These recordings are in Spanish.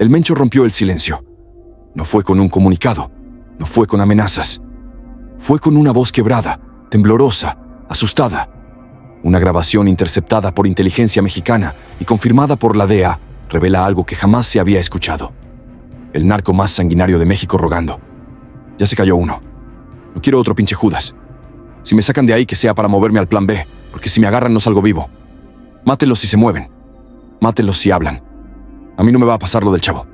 El Mencho rompió el silencio. No fue con un comunicado, no fue con amenazas. Fue con una voz quebrada, temblorosa, asustada. Una grabación interceptada por inteligencia mexicana y confirmada por la DEA revela algo que jamás se había escuchado. El narco más sanguinario de México rogando: ya se cayó uno. No quiero otro pinche Judas. Si me sacan de ahí, que sea para moverme al plan B, porque si me agarran no salgo vivo. Mátenlos si se mueven. Mátenlos si hablan. A mí no me va a pasar lo del chavo.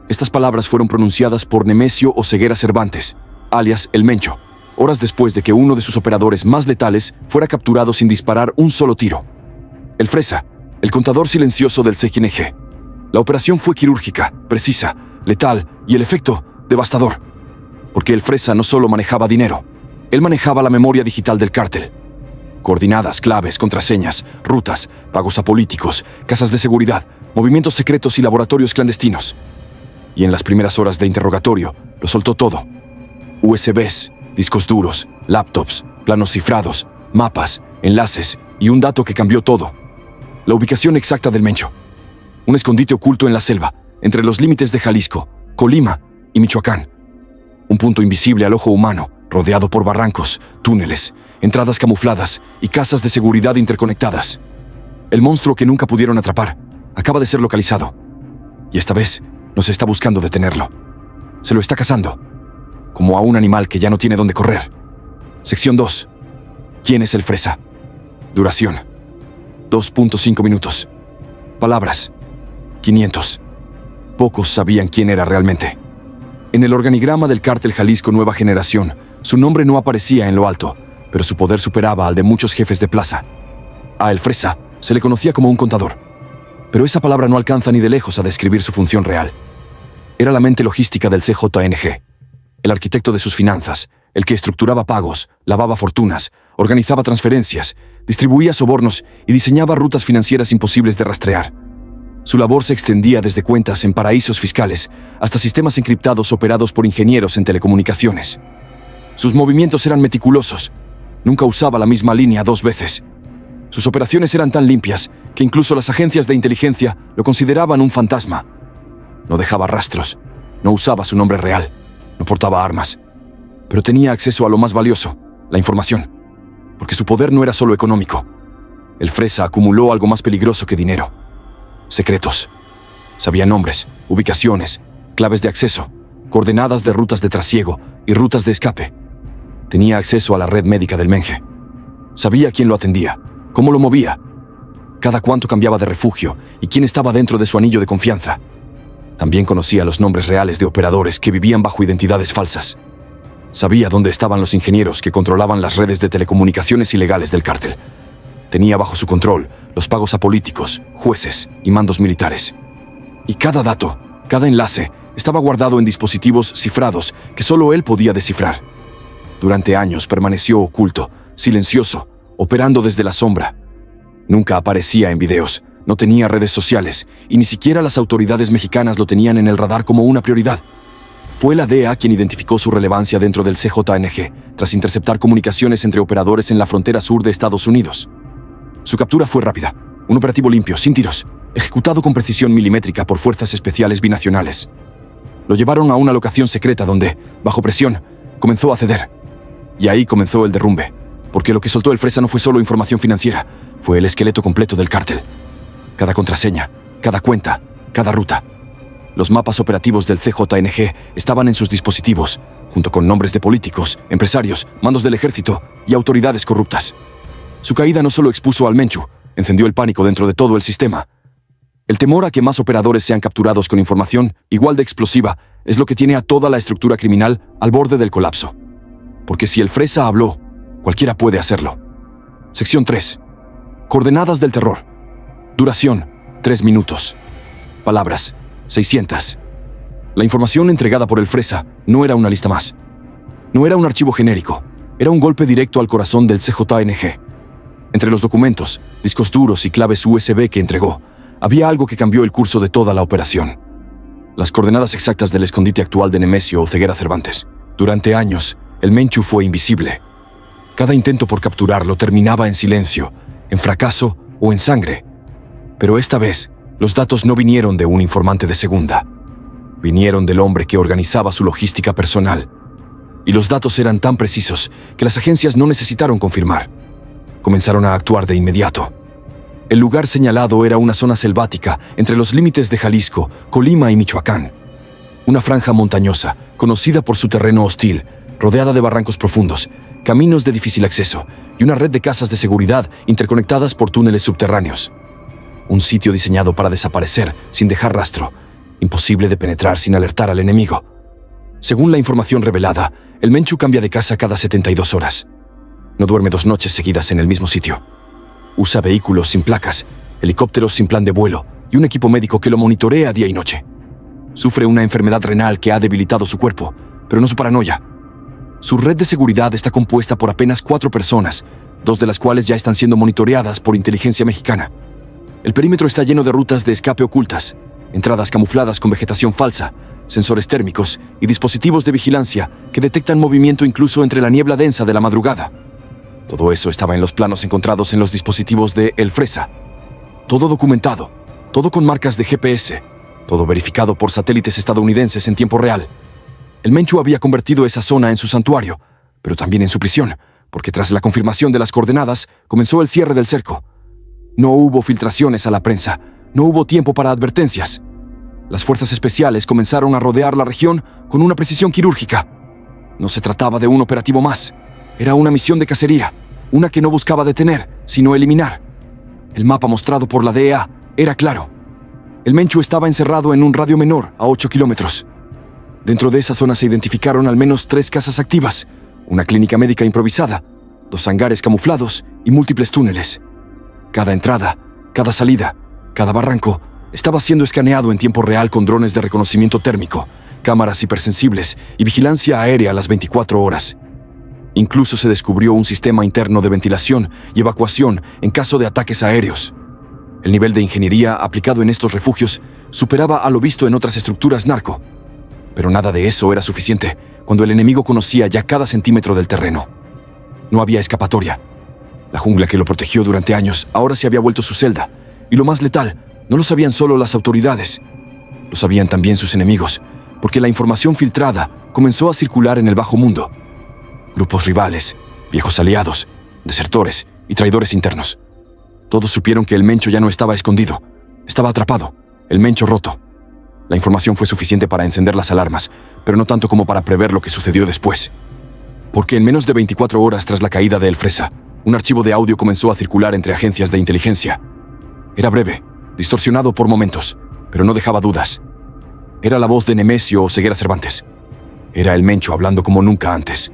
Estas palabras fueron pronunciadas por Nemesio Oseguera Cervantes, alias El Mencho, horas después de que uno de sus operadores más letales fuera capturado sin disparar un solo tiro. El Fresa, el contador silencioso del CGNG. La operación fue quirúrgica, precisa, letal y el efecto devastador. Porque el Fresa no solo manejaba dinero, él manejaba la memoria digital del cártel. Coordinadas, claves, contraseñas, rutas, pagos a políticos, casas de seguridad, movimientos secretos y laboratorios clandestinos. Y en las primeras horas de interrogatorio, lo soltó todo. USBs, discos duros, laptops, planos cifrados, mapas, enlaces y un dato que cambió todo. La ubicación exacta del Mencho. Un escondite oculto en la selva, entre los límites de Jalisco, Colima y Michoacán. Un punto invisible al ojo humano, rodeado por barrancos, túneles, entradas camufladas y casas de seguridad interconectadas. El monstruo que nunca pudieron atrapar acaba de ser localizado. Y esta vez no se está buscando detenerlo. Se lo está cazando, como a un animal que ya no tiene dónde correr. Sección 2. ¿Quién es el Fresa? Duración: 2.5 minutos. Palabras: 500. Pocos sabían quién era realmente. En el organigrama del cártel Jalisco Nueva Generación, su nombre no aparecía en lo alto, pero su poder superaba al de muchos jefes de plaza. A El Fresa se le conocía como un contador, pero esa palabra no alcanza ni de lejos a describir su función real. Era la mente logística del CJNG, el arquitecto de sus finanzas, el que estructuraba pagos, lavaba fortunas, organizaba transferencias, distribuía sobornos y diseñaba rutas financieras imposibles de rastrear. Su labor se extendía desde cuentas en paraísos fiscales hasta sistemas encriptados operados por ingenieros en telecomunicaciones. Sus movimientos eran meticulosos. Nunca usaba la misma línea 2 veces. Sus operaciones eran tan limpias que incluso las agencias de inteligencia lo consideraban un fantasma. No dejaba rastros, no usaba su nombre real, no portaba armas, pero tenía acceso a lo más valioso, la información, porque su poder no era solo económico. El Fresa acumuló algo más peligroso que dinero: secretos. Sabía nombres, ubicaciones, claves de acceso, coordenadas de rutas de trasiego y rutas de escape. Tenía acceso a la red médica del Menge. Sabía quién lo atendía, cómo lo movía, cada cuánto cambiaba de refugio y quién estaba dentro de su anillo de confianza. También conocía los nombres reales de operadores que vivían bajo identidades falsas. Sabía dónde estaban los ingenieros que controlaban las redes de telecomunicaciones ilegales del cártel. Tenía bajo su control los pagos a políticos, jueces y mandos militares. Y cada dato, cada enlace, estaba guardado en dispositivos cifrados que solo él podía descifrar. Durante años permaneció oculto, silencioso, operando desde la sombra. Nunca aparecía en videos, no tenía redes sociales, y ni siquiera las autoridades mexicanas lo tenían en el radar como una prioridad. Fue la DEA quien identificó su relevancia dentro del CJNG, tras interceptar comunicaciones entre operadores en la frontera sur de Estados Unidos. Su captura fue rápida, un operativo limpio, sin tiros, ejecutado con precisión milimétrica por fuerzas especiales binacionales. Lo llevaron a una locación secreta donde, bajo presión, comenzó a ceder. Y ahí comenzó el derrumbe, porque lo que soltó el Fresa no fue solo información financiera, fue el esqueleto completo del cártel. Cada contraseña, cada cuenta, cada ruta. Los mapas operativos del CJNG estaban en sus dispositivos, junto con nombres de políticos, empresarios, mandos del ejército y autoridades corruptas. Su caída no solo expuso al Menchu, encendió el pánico dentro de todo el sistema. El temor a que más operadores sean capturados con información igual de explosiva es lo que tiene a toda la estructura criminal al borde del colapso. Porque si el Fresa habló, cualquiera puede hacerlo. Sección 3. Coordenadas del terror. Duración: 3 minutos. Palabras: 600. La información entregada por el Fresa no era una lista más. No era un archivo genérico. Era un golpe directo al corazón del CJNG. Entre los documentos, discos duros y claves USB que entregó, había algo que cambió el curso de toda la operación. Las coordenadas exactas del escondite actual de Nemesio Oseguera Cervantes. Durante años, el Menchu fue invisible. Cada intento por capturarlo terminaba en silencio, en fracaso o en sangre. Pero esta vez, los datos no vinieron de un informante de segunda. Vinieron del hombre que organizaba su logística personal. Y los datos eran tan precisos que las agencias no necesitaron confirmar. Comenzaron a actuar de inmediato. El lugar señalado era una zona selvática entre los límites de Jalisco, Colima y Michoacán. Una franja montañosa, conocida por su terreno hostil, rodeada de barrancos profundos, caminos de difícil acceso y una red de casas de seguridad interconectadas por túneles subterráneos. Un sitio diseñado para desaparecer sin dejar rastro, imposible de penetrar sin alertar al enemigo. Según la información revelada, el Menchu cambia de casa cada 72 horas. No duerme 2 noches seguidas en el mismo sitio. Usa vehículos sin placas, helicópteros sin plan de vuelo y un equipo médico que lo monitorea día y noche. Sufre una enfermedad renal que ha debilitado su cuerpo, pero no su paranoia. Su red de seguridad está compuesta por apenas 4 personas, 2 de las cuales ya están siendo monitoreadas por inteligencia mexicana. El perímetro está lleno de rutas de escape ocultas, entradas camufladas con vegetación falsa, sensores térmicos y dispositivos de vigilancia que detectan movimiento incluso entre la niebla densa de la madrugada. Todo eso estaba en los planos encontrados en los dispositivos de El Fresa. Todo documentado, todo con marcas de GPS, todo verificado por satélites estadounidenses en tiempo real. El Menchu había convertido esa zona en su santuario, pero también en su prisión, porque tras la confirmación de las coordenadas, comenzó el cierre del cerco. No hubo filtraciones a la prensa, no hubo tiempo para advertencias. Las fuerzas especiales comenzaron a rodear la región con una precisión quirúrgica. No se trataba de un operativo más, era una misión de cacería, una que no buscaba detener, sino eliminar. El mapa mostrado por la DEA era claro. El Menchu estaba encerrado en un radio menor, a 8 kilómetros. Dentro de esa zona se identificaron al menos 3 casas activas, una clínica médica improvisada, 2 hangares camuflados y múltiples túneles. Cada entrada, cada salida, cada barranco estaba siendo escaneado en tiempo real con drones de reconocimiento térmico, cámaras hipersensibles y vigilancia aérea a las 24 horas. Incluso se descubrió un sistema interno de ventilación y evacuación en caso de ataques aéreos. El nivel de ingeniería aplicado en estos refugios superaba a lo visto en otras estructuras narco. Pero nada de eso era suficiente cuando el enemigo conocía ya cada centímetro del terreno. No había escapatoria. La jungla que lo protegió durante años ahora se había vuelto su celda, y lo más letal, no lo sabían solo las autoridades. Lo sabían también sus enemigos, porque la información filtrada comenzó a circular en el bajo mundo. Grupos rivales, viejos aliados, desertores y traidores internos. Todos supieron que el Mencho ya no estaba escondido, estaba atrapado, el Mencho roto. La información fue suficiente para encender las alarmas, pero no tanto como para prever lo que sucedió después. Porque en menos de 24 horas tras la caída de El Fresa, un archivo de audio comenzó a circular entre agencias de inteligencia. Era breve, distorsionado por momentos, pero no dejaba dudas. Era la voz de Nemesio Oseguera Cervantes. Era el Mencho hablando como nunca antes.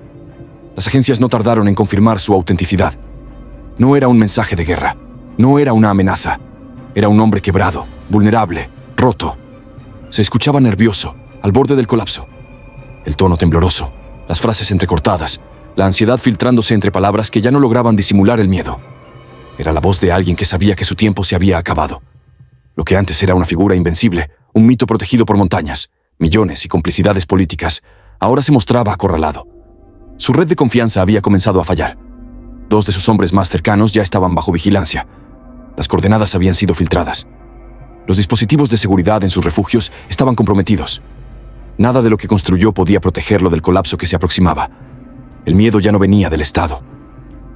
Las agencias no tardaron en confirmar su autenticidad. No era un mensaje de guerra, no era una amenaza. Era un hombre quebrado, vulnerable, roto. Se escuchaba nervioso, al borde del colapso. El tono tembloroso, las frases entrecortadas, la ansiedad filtrándose entre palabras que ya no lograban disimular el miedo. Era la voz de alguien que sabía que su tiempo se había acabado. Lo que antes era una figura invencible, un mito protegido por montañas, millones y complicidades políticas, ahora se mostraba acorralado. Su red de confianza había comenzado a fallar. 2 de sus hombres más cercanos ya estaban bajo vigilancia. Las coordenadas habían sido filtradas. Los dispositivos de seguridad en sus refugios estaban comprometidos. Nada de lo que construyó podía protegerlo del colapso que se aproximaba. El miedo ya no venía del Estado.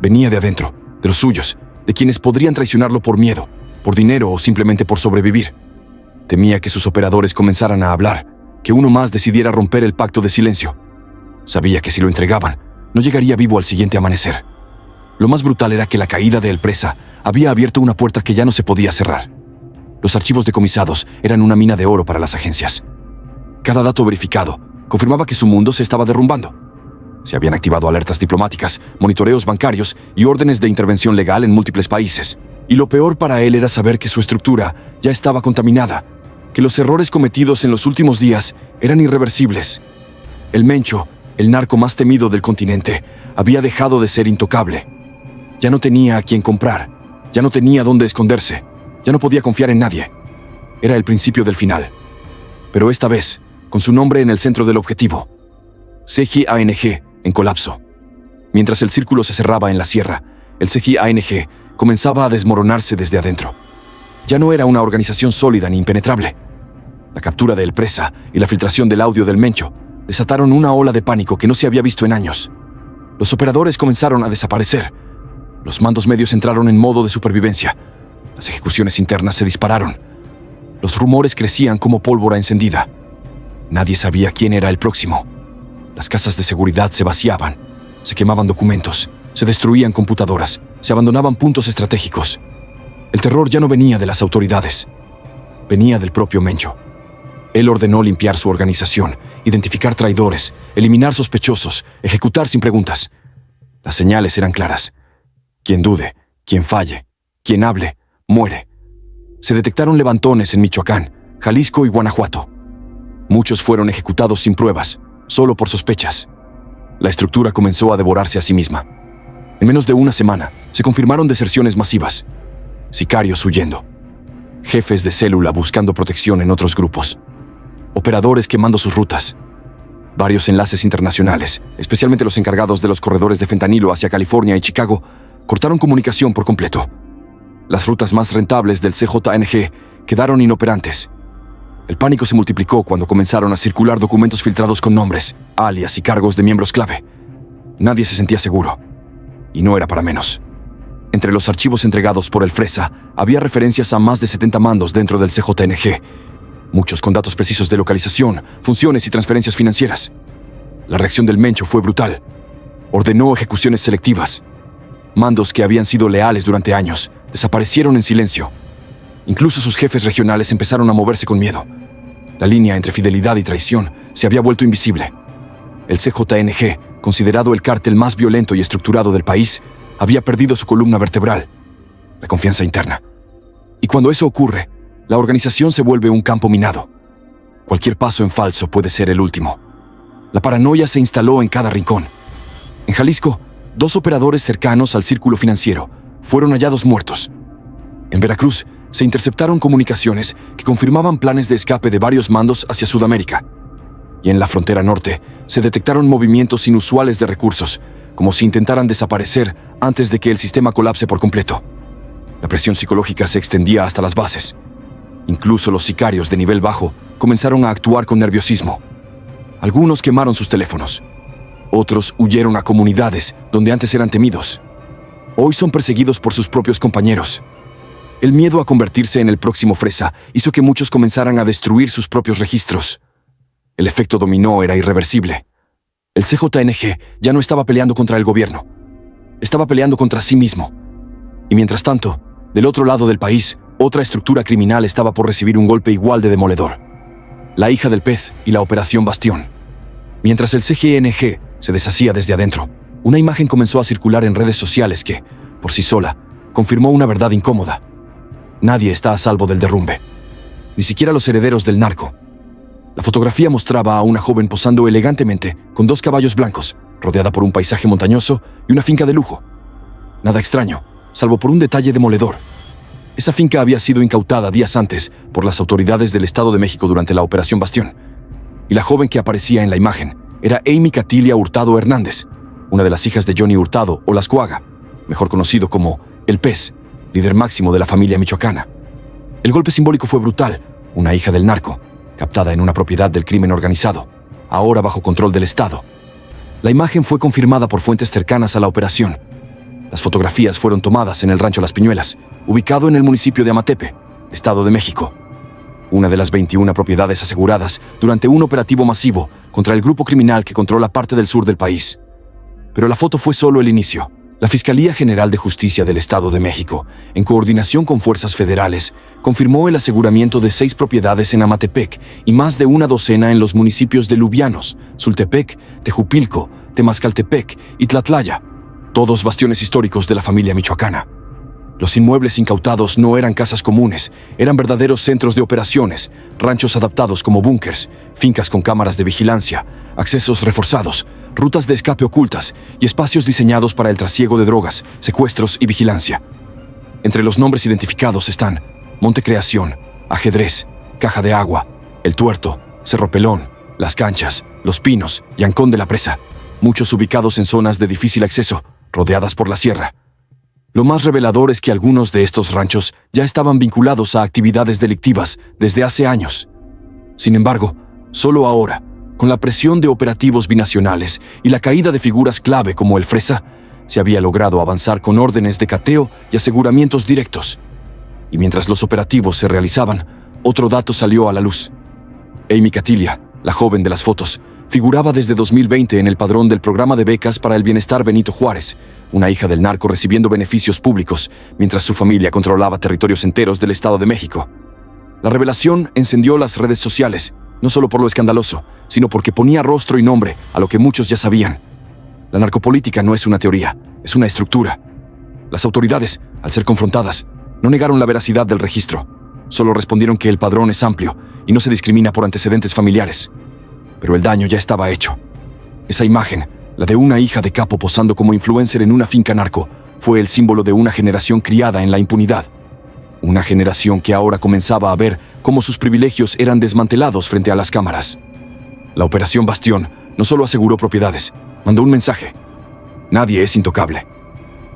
Venía de adentro, de los suyos, de quienes podrían traicionarlo por miedo, por dinero o simplemente por sobrevivir. Temía que sus operadores comenzaran a hablar, que uno más decidiera romper el pacto de silencio. Sabía que si lo entregaban, no llegaría vivo al siguiente amanecer. Lo más brutal era que la caída de El Presa había abierto una puerta que ya no se podía cerrar. Los archivos decomisados eran una mina de oro para las agencias. Cada dato verificado confirmaba que su mundo se estaba derrumbando. Se habían activado alertas diplomáticas, monitoreos bancarios y órdenes de intervención legal en múltiples países. Y lo peor para él era saber que su estructura ya estaba contaminada, que los errores cometidos en los últimos días eran irreversibles. El Mencho, el narco más temido del continente, había dejado de ser intocable. Ya no tenía a quién comprar, ya no tenía dónde esconderse, ya no podía confiar en nadie. Era el principio del final. Pero esta vez, con su nombre en el centro del objetivo. CGANG en colapso. Mientras el círculo se cerraba en la sierra, el CGANG comenzaba a desmoronarse desde adentro. Ya no era una organización sólida ni impenetrable. La captura de El Presa y la filtración del audio del Mencho desataron una ola de pánico que no se había visto en años. Los operadores comenzaron a desaparecer. Los mandos medios entraron en modo de supervivencia. Las ejecuciones internas se dispararon. Los rumores crecían como pólvora encendida. Nadie sabía quién era el próximo. Las casas de seguridad se vaciaban. Se quemaban documentos. Se destruían computadoras. Se abandonaban puntos estratégicos. El terror ya no venía de las autoridades. Venía del propio Mencho. Él ordenó limpiar su organización, identificar traidores, eliminar sospechosos, ejecutar sin preguntas. Las señales eran claras. Quien dude, quien falle, quien hable, muere. Se detectaron levantones en Michoacán, Jalisco y Guanajuato. Muchos fueron ejecutados sin pruebas, solo por sospechas. La estructura comenzó a devorarse a sí misma. En menos de una semana, se confirmaron deserciones masivas. Sicarios huyendo. Jefes de célula buscando protección en otros grupos. Operadores quemando sus rutas. Varios enlaces internacionales, especialmente los encargados de los corredores de fentanilo hacia California y Chicago, cortaron comunicación por completo. Las rutas más rentables del CJNG quedaron inoperantes. El pánico se multiplicó cuando comenzaron a circular documentos filtrados con nombres, alias y cargos de miembros clave. Nadie se sentía seguro. Y no era para menos. Entre los archivos entregados por el Fresa había referencias a más de 70 mandos dentro del CJNG, muchos con datos precisos de localización, funciones y transferencias financieras. La reacción del Mencho fue brutal. Ordenó ejecuciones selectivas. Mandos que habían sido leales durante años desaparecieron en silencio. Incluso sus jefes regionales empezaron a moverse con miedo. La línea entre fidelidad y traición se había vuelto invisible. El CJNG, considerado el cártel más violento y estructurado del país, había perdido su columna vertebral, la confianza interna. Y cuando eso ocurre, la organización se vuelve un campo minado. Cualquier paso en falso puede ser el último. La paranoia se instaló en cada rincón. En Jalisco, 2 operadores cercanos al círculo financiero fueron hallados muertos. En Veracruz, se interceptaron comunicaciones que confirmaban planes de escape de varios mandos hacia Sudamérica. Y en la frontera norte, se detectaron movimientos inusuales de recursos, como si intentaran desaparecer antes de que el sistema colapse por completo. La presión psicológica se extendía hasta las bases. Incluso los sicarios de nivel bajo comenzaron a actuar con nerviosismo. Algunos quemaron sus teléfonos. Otros huyeron a comunidades donde antes eran temidos. Hoy son perseguidos por sus propios compañeros. El miedo a convertirse en el próximo Fresa hizo que muchos comenzaran a destruir sus propios registros. El efecto dominó era irreversible. El CJNG ya no estaba peleando contra el gobierno. Estaba peleando contra sí mismo. Y mientras tanto, del otro lado del país, otra estructura criminal estaba por recibir un golpe igual de demoledor. La hija del pez y la Operación Bastión. Mientras el CJNG se deshacía desde adentro, una imagen comenzó a circular en redes sociales que, por sí sola, confirmó una verdad incómoda. Nadie está a salvo del derrumbe. Ni siquiera los herederos del narco. La fotografía mostraba a una joven posando elegantemente con 2 caballos blancos, rodeada por un paisaje montañoso y una finca de lujo. Nada extraño, salvo por un detalle demoledor. Esa finca había sido incautada días antes por las autoridades del Estado de México durante la Operación Bastión. Y la joven que aparecía en la imagen era Amy Catilia Hurtado Hernández, una de las hijas de Johnny Hurtado o Lascuaga, mejor conocido como El Pez, líder máximo de la familia michoacana. El golpe simbólico fue brutal, una hija del narco, captada en una propiedad del crimen organizado, ahora bajo control del Estado. La imagen fue confirmada por fuentes cercanas a la operación. Las fotografías fueron tomadas en el rancho Las Piñuelas, ubicado en el municipio de Amatepe, Estado de México, una de las 21 propiedades aseguradas durante un operativo masivo contra el grupo criminal que controla parte del sur del país. Pero la foto fue solo el inicio. La Fiscalía General de Justicia del Estado de México, en coordinación con fuerzas federales, confirmó el aseguramiento de 6 propiedades en Amatepec y más de una docena en los municipios de Lubianos, Sultepec, Tejupilco, Temascaltepec y Tlatlaya, todos bastiones históricos de la familia michoacana. Los inmuebles incautados no eran casas comunes, eran verdaderos centros de operaciones, ranchos adaptados como búnkers, fincas con cámaras de vigilancia, accesos reforzados, rutas de escape ocultas y espacios diseñados para el trasiego de drogas, secuestros y vigilancia. Entre los nombres identificados están Monte Creación, Ajedrez, Caja de Agua, El Tuerto, Cerro Pelón, Las Canchas, Los Pinos y Ancón de la Presa, muchos ubicados en zonas de difícil acceso, rodeadas por la sierra. Lo más revelador es que algunos de estos ranchos ya estaban vinculados a actividades delictivas desde hace años. Sin embargo, solo ahora, con la presión de operativos binacionales y la caída de figuras clave como el Fresa, se había logrado avanzar con órdenes de cateo y aseguramientos directos. Y mientras los operativos se realizaban, otro dato salió a la luz. Amy Catilia, la joven de las fotos, figuraba desde 2020 en el padrón del programa de becas para el bienestar Benito Juárez, una hija del narco recibiendo beneficios públicos, mientras su familia controlaba territorios enteros del Estado de México. La revelación encendió las redes sociales, no solo por lo escandaloso, sino porque ponía rostro y nombre a lo que muchos ya sabían. La narcopolítica no es una teoría, es una estructura. Las autoridades, al ser confrontadas, no negaron la veracidad del registro. Solo respondieron que el padrón es amplio y no se discrimina por antecedentes familiares. Pero el daño ya estaba hecho. Esa imagen, la de una hija de capo posando como influencer en una finca narco, fue el símbolo de una generación criada en la impunidad. Una generación que ahora comenzaba a ver cómo sus privilegios eran desmantelados frente a las cámaras. La Operación Bastión no solo aseguró propiedades, mandó un mensaje. Nadie es intocable.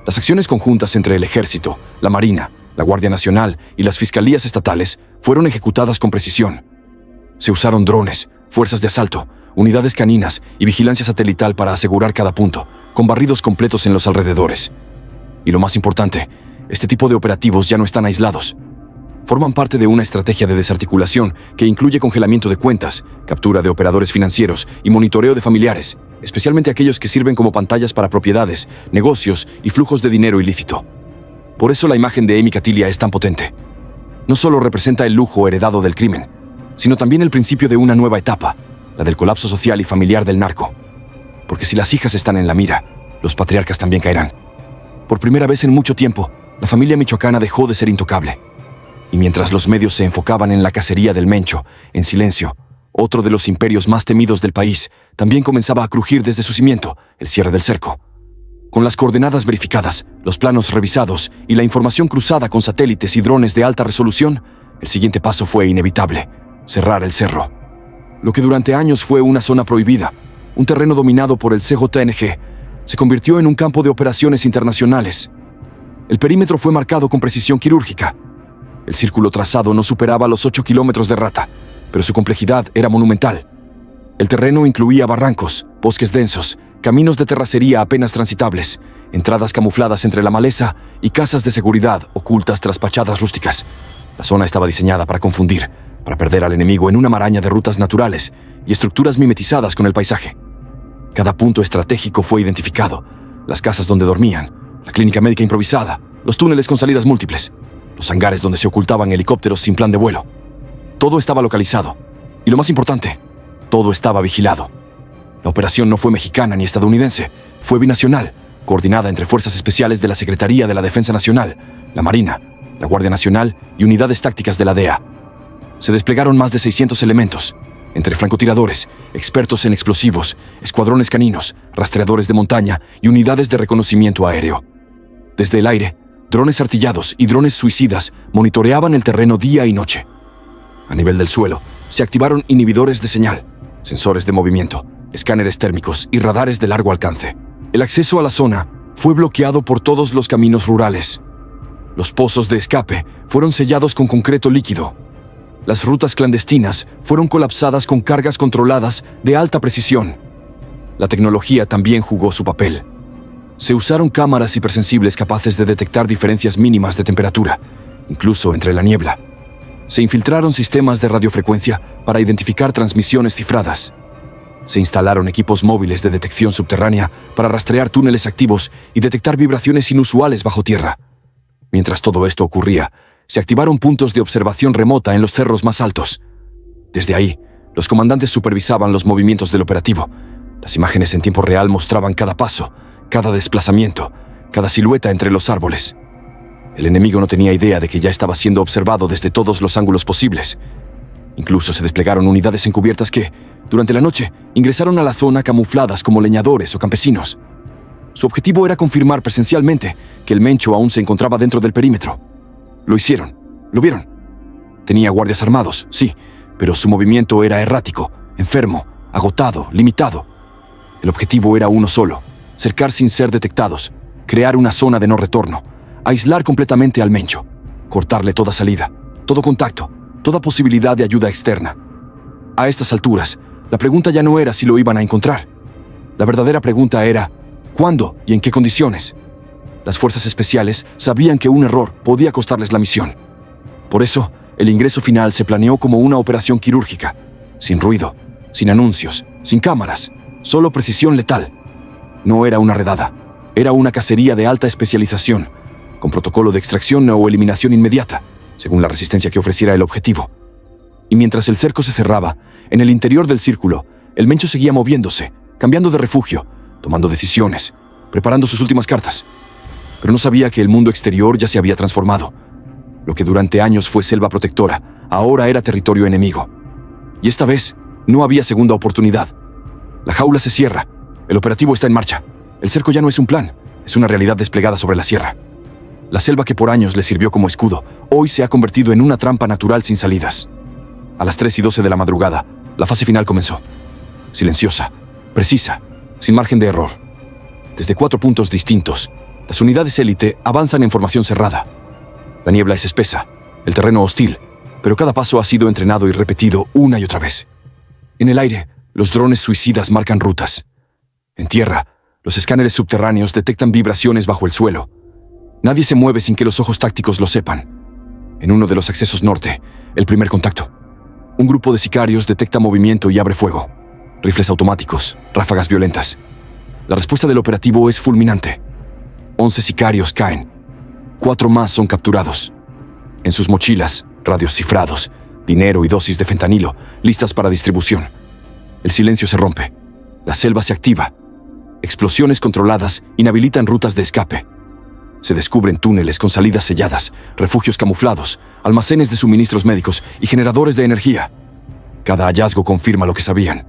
Las acciones conjuntas entre el Ejército, la Marina, la Guardia Nacional y las fiscalías estatales fueron ejecutadas con precisión. Se usaron drones, fuerzas de asalto, unidades caninas y vigilancia satelital para asegurar cada punto, con barridos completos en los alrededores. Y lo más importante, este tipo de operativos ya no están aislados. Forman parte de una estrategia de desarticulación que incluye congelamiento de cuentas, captura de operadores financieros y monitoreo de familiares, especialmente aquellos que sirven como pantallas para propiedades, negocios y flujos de dinero ilícito. Por eso la imagen de Amy Catilia es tan potente. No solo representa el lujo heredado del crimen, sino también el principio de una nueva etapa, la del colapso social y familiar del narco. Porque si las hijas están en la mira, los patriarcas también caerán. Por primera vez en mucho tiempo, la familia michoacana dejó de ser intocable. Y mientras los medios se enfocaban en la cacería del Mencho, en silencio, otro de los imperios más temidos del país también comenzaba a crujir desde su cimiento, el cierre del cerco. Con las coordenadas verificadas, los planos revisados y la información cruzada con satélites y drones de alta resolución, el siguiente paso fue inevitable: cerrar el cerro. Lo que durante años fue una zona prohibida, un terreno dominado por el CJNG, se convirtió en un campo de operaciones internacionales. El perímetro fue marcado con precisión quirúrgica. El círculo trazado no superaba los 8 kilómetros de rata, pero su complejidad era monumental. El terreno incluía barrancos, bosques densos, caminos de terracería apenas transitables, entradas camufladas entre la maleza y casas de seguridad ocultas tras fachadas rústicas. La zona estaba diseñada para confundir, para perder al enemigo en una maraña de rutas naturales y estructuras mimetizadas con el paisaje. Cada punto estratégico fue identificado: las casas donde dormían, la clínica médica improvisada, los túneles con salidas múltiples, los hangares donde se ocultaban helicópteros sin plan de vuelo. Todo estaba localizado. Y lo más importante, todo estaba vigilado. La operación no fue mexicana ni estadounidense, fue binacional, coordinada entre fuerzas especiales de la Secretaría de la Defensa Nacional, la Marina, la Guardia Nacional y unidades tácticas de la DEA. Se desplegaron más de 600 elementos, entre francotiradores, expertos en explosivos, escuadrones caninos, rastreadores de montaña y unidades de reconocimiento aéreo. Desde el aire, drones artillados y drones suicidas monitoreaban el terreno día y noche. A nivel del suelo, se activaron inhibidores de señal, sensores de movimiento, escáneres térmicos y radares de largo alcance. El acceso a la zona fue bloqueado por todos los caminos rurales. Los pozos de escape fueron sellados con concreto líquido. Las rutas clandestinas fueron colapsadas con cargas controladas de alta precisión. La tecnología también jugó su papel. Se usaron cámaras hipersensibles capaces de detectar diferencias mínimas de temperatura, incluso entre la niebla. Se infiltraron sistemas de radiofrecuencia para identificar transmisiones cifradas. Se instalaron equipos móviles de detección subterránea para rastrear túneles activos y detectar vibraciones inusuales bajo tierra. Mientras todo esto ocurría, se activaron puntos de observación remota en los cerros más altos. Desde ahí, los comandantes supervisaban los movimientos del operativo. Las imágenes en tiempo real mostraban cada paso, cada desplazamiento, cada silueta entre los árboles. El enemigo no tenía idea de que ya estaba siendo observado desde todos los ángulos posibles. Incluso se desplegaron unidades encubiertas que, durante la noche, ingresaron a la zona camufladas como leñadores o campesinos. Su objetivo era confirmar presencialmente que el Mencho aún se encontraba dentro del perímetro. Lo hicieron, lo vieron. Tenía guardias armados, sí, pero su movimiento era errático, enfermo, agotado, limitado. El objetivo era uno solo: cercar sin ser detectados, crear una zona de no retorno, aislar completamente al Mencho, cortarle toda salida, todo contacto, toda posibilidad de ayuda externa. A estas alturas, la pregunta ya no era si lo iban a encontrar. La verdadera pregunta era, ¿cuándo y en qué condiciones? Las fuerzas especiales sabían que un error podía costarles la misión. Por eso, el ingreso final se planeó como una operación quirúrgica, sin ruido, sin anuncios, sin cámaras, solo precisión letal. No era una redada, era una cacería de alta especialización, con protocolo de extracción o eliminación inmediata, según la resistencia que ofreciera el objetivo. Y mientras el cerco se cerraba, en el interior del círculo, el Mencho seguía moviéndose, cambiando de refugio, tomando decisiones, preparando sus últimas cartas. Pero no sabía que el mundo exterior ya se había transformado. Lo que durante años fue selva protectora, ahora era territorio enemigo. Y esta vez, no había segunda oportunidad. La jaula se cierra, el operativo está en marcha. El cerco ya no es un plan, es una realidad desplegada sobre la sierra. La selva que por años le sirvió como escudo, hoy se ha convertido en una trampa natural sin salidas. A las 3:12 de la madrugada, la fase final comenzó. Silenciosa, precisa, sin margen de error. Desde 4 puntos distintos, las unidades élite avanzan en formación cerrada. La niebla es espesa, el terreno hostil, pero cada paso ha sido entrenado y repetido una y otra vez. En el aire, los drones suicidas marcan rutas. En tierra, los escáneres subterráneos detectan vibraciones bajo el suelo. Nadie se mueve sin que los ojos tácticos lo sepan. En uno de los accesos norte, el primer contacto. Un grupo de sicarios detecta movimiento y abre fuego. Rifles automáticos, ráfagas violentas. La respuesta del operativo es fulminante. 11 sicarios caen. 4 más son capturados. En sus mochilas, radios cifrados, dinero y dosis de fentanilo, listas para distribución. El silencio se rompe. La selva se activa. Explosiones controladas inhabilitan rutas de escape. Se descubren túneles con salidas selladas, refugios camuflados, almacenes de suministros médicos y generadores de energía. Cada hallazgo confirma lo que sabían.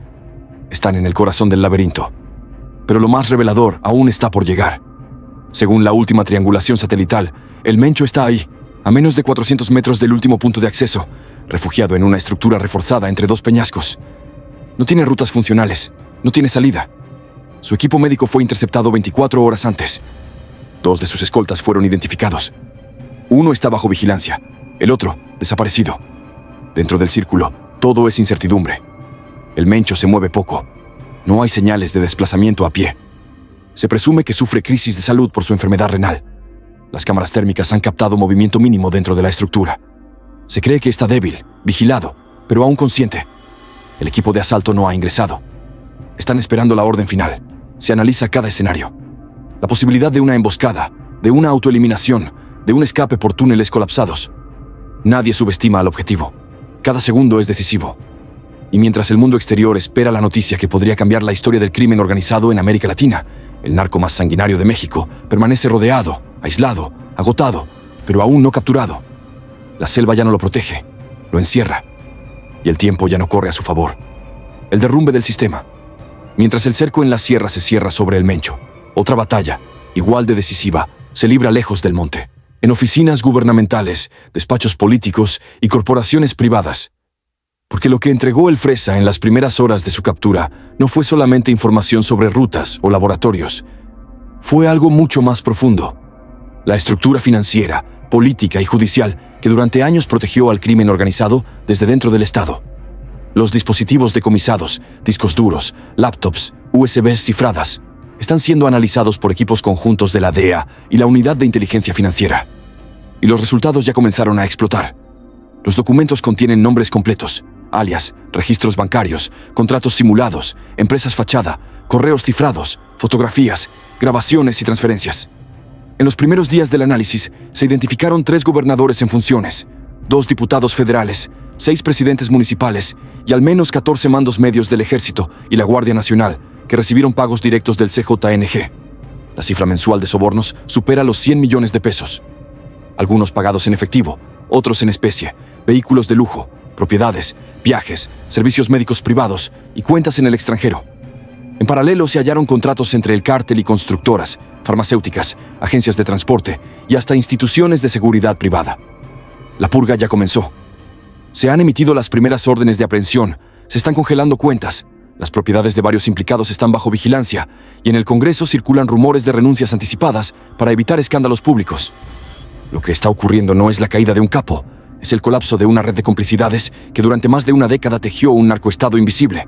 Están en el corazón del laberinto. Pero lo más revelador aún está por llegar. Según la última triangulación satelital, el Mencho está ahí, a menos de 400 metros del último punto de acceso, refugiado en una estructura reforzada entre 2 peñascos. No tiene rutas funcionales, no tiene salida. Su equipo médico fue interceptado 24 horas antes. 2 de sus escoltas fueron identificados. Uno está bajo vigilancia, el otro desaparecido. Dentro del círculo, todo es incertidumbre. El Mencho se mueve poco. No hay señales de desplazamiento a pie. Se presume que sufre crisis de salud por su enfermedad renal. Las cámaras térmicas han captado movimiento mínimo dentro de la estructura. Se cree que está débil, vigilado, pero aún consciente. El equipo de asalto no ha ingresado. Están esperando la orden final. Se analiza cada escenario. La posibilidad de una emboscada, de una autoeliminación, de un escape por túneles colapsados. Nadie subestima al objetivo. Cada segundo es decisivo. Y mientras el mundo exterior espera la noticia que podría cambiar la historia del crimen organizado en América Latina, el narco más sanguinario de México permanece rodeado, aislado, agotado, pero aún no capturado. La selva ya no lo protege, lo encierra, y el tiempo ya no corre a su favor. El derrumbe del sistema. Mientras el cerco en la sierra se cierra sobre el Mencho, otra batalla, igual de decisiva, se libra lejos del monte, en oficinas gubernamentales, despachos políticos y corporaciones privadas. Porque lo que entregó el Fresa en las primeras horas de su captura no fue solamente información sobre rutas o laboratorios. Fue algo mucho más profundo. La estructura financiera, política y judicial que durante años protegió al crimen organizado desde dentro del Estado. Los dispositivos decomisados, discos duros, laptops, USBs cifradas, están siendo analizados por equipos conjuntos de la DEA y la Unidad de Inteligencia Financiera. Y los resultados ya comenzaron a explotar. Los documentos contienen nombres completos, alias, registros bancarios, contratos simulados, empresas fachada, correos cifrados, fotografías, grabaciones y transferencias. En los primeros días del análisis se identificaron 3 gobernadores en funciones, 2 diputados federales, 6 presidentes municipales y al menos 14 mandos medios del Ejército y la Guardia Nacional que recibieron pagos directos del CJNG. La cifra mensual de sobornos supera los 100 millones de pesos. Algunos pagados en efectivo, otros en especie, vehículos de lujo, propiedades, viajes, servicios médicos privados y cuentas en el extranjero. En paralelo se hallaron contratos entre el cártel y constructoras, farmacéuticas, agencias de transporte y hasta instituciones de seguridad privada. La purga ya comenzó. Se han emitido las primeras órdenes de aprehensión, se están congelando cuentas, las propiedades de varios implicados están bajo vigilancia y en el Congreso circulan rumores de renuncias anticipadas para evitar escándalos públicos. Lo que está ocurriendo no es la caída de un capo, Es el colapso de una red de complicidades que durante más de una década tejió un narcoestado invisible.